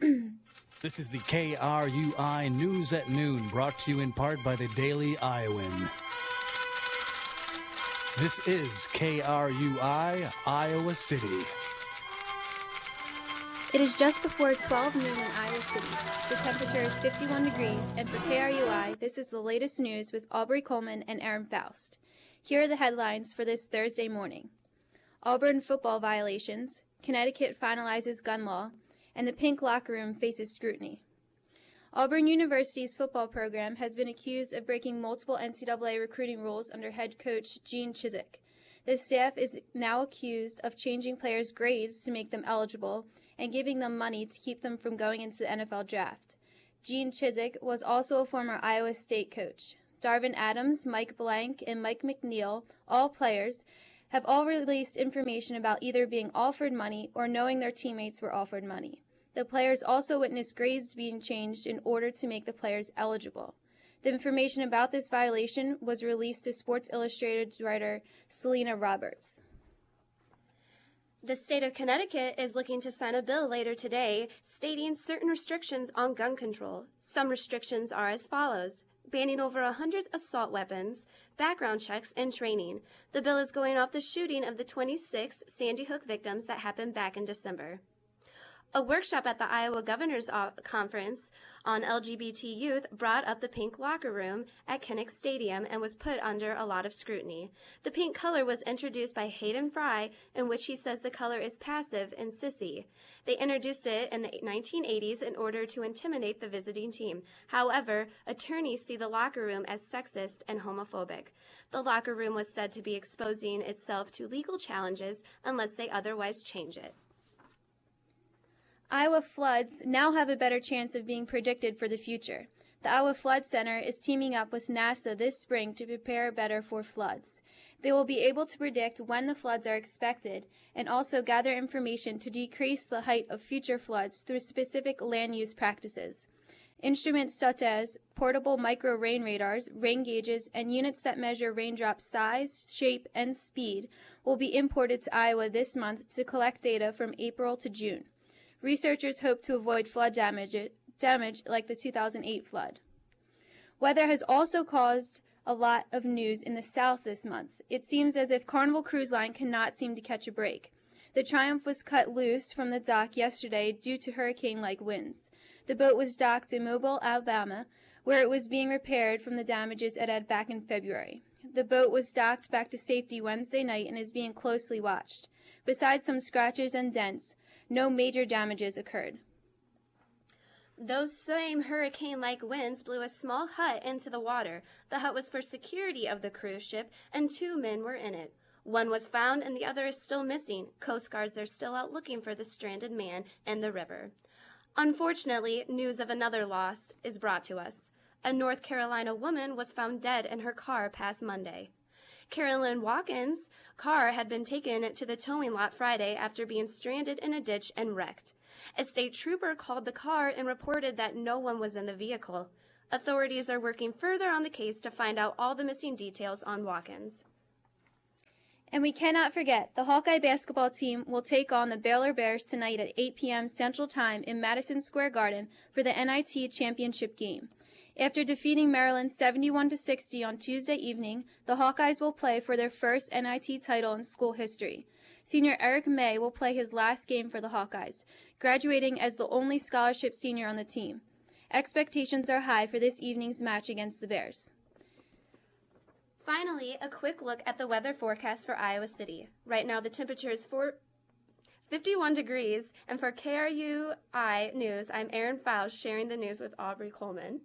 This is the KRUI News at Noon, brought to you in part by the Daily Iowan. This is KRUI, Iowa City. It is just before 12 noon in Iowa City. The temperature is 51 degrees, and for KRUI, this is the latest news with Aubrey Coleman and Aaron Faust. Here are the headlines for this Thursday morning. Auburn football violations, Connecticut finalizes gun law, and the pink locker room faces scrutiny. Auburn University's football program has been accused of breaking multiple NCAA recruiting rules under head coach Gene Chizik. The staff is now accused of changing players' grades to make them eligible and giving them money to keep them from going into the NFL draft. Gene Chizik was also a former Iowa State coach. Darvin Adams, Mike Blank, and Mike McNeil, all players, have all released information about either being offered money or knowing their teammates were offered money. The players also witnessed grades being changed in order to make the players eligible. The information about this violation was released to Sports Illustrated writer Selena Roberts. The state of Connecticut is looking to sign a bill later today stating certain restrictions on gun control. Some restrictions are as follows: banning over 100 assault weapons, background checks, and training. The bill is going off the shooting of the 26 Sandy Hook victims that happened back in December. A workshop at the Iowa Governor's Conference on LGBT youth brought up the pink locker room at Kinnick Stadium and was put under a lot of scrutiny. The pink color was introduced by Hayden Fry, in which he says the color is passive and sissy. They introduced it in the 1980s in order to intimidate the visiting team. However, attorneys see the locker room as sexist and homophobic. The locker room was said to be exposing itself to legal challenges unless they otherwise change it. Iowa floods now have a better chance of being predicted for the future. The Iowa Flood Center is teaming up with NASA this spring to prepare better for floods. They will be able to predict when the floods are expected and also gather information to decrease the height of future floods through specific land use practices. Instruments such as portable micro rain radars, rain gauges, and units that measure raindrop size, shape, and speed will be imported to Iowa this month to collect data from April to June. Researchers hope to avoid flood damage like the 2008 flood. Weather has also caused a lot of news in the South this month. It seems as if Carnival Cruise Line cannot seem to catch a break. The Triumph was cut loose from the dock yesterday due to hurricane-like winds. The boat was docked in Mobile, Alabama, where it was being repaired from the damages it had back in February. The boat was docked back to safety Wednesday night and is being closely watched. Besides some scratches and dents, no major damages occurred. Those same hurricane-like winds blew a small hut into the water. The hut was for security of the cruise ship, and 2 men were in it. One was found, and the other is still missing. Coast Guards are still out looking for the stranded man in the river. Unfortunately, news of another loss is brought to us. A North Carolina woman was found dead in her car past Monday. Carolyn Watkins' car had been taken to the towing lot Friday after being stranded in a ditch and wrecked. A state trooper called the car and reported that no one was in the vehicle. Authorities are working further on the case to find out all the missing details on Watkins. And we cannot forget, the Hawkeye basketball team will take on the Baylor Bears tonight at 8 p.m. Central Time in Madison Square Garden for the NIT championship game. After defeating Maryland 71-60 on Tuesday evening, the Hawkeyes will play for their first NIT title in school history. Senior Eric May will play his last game for the Hawkeyes, graduating as the only scholarship senior on the team. Expectations are high for this evening's match against the Bears. Finally, a quick look at the weather forecast for Iowa City. Right now, the temperature is 51 degrees, and for KRUI News, I'm Aaron Faust sharing the news with Aubrey Coleman.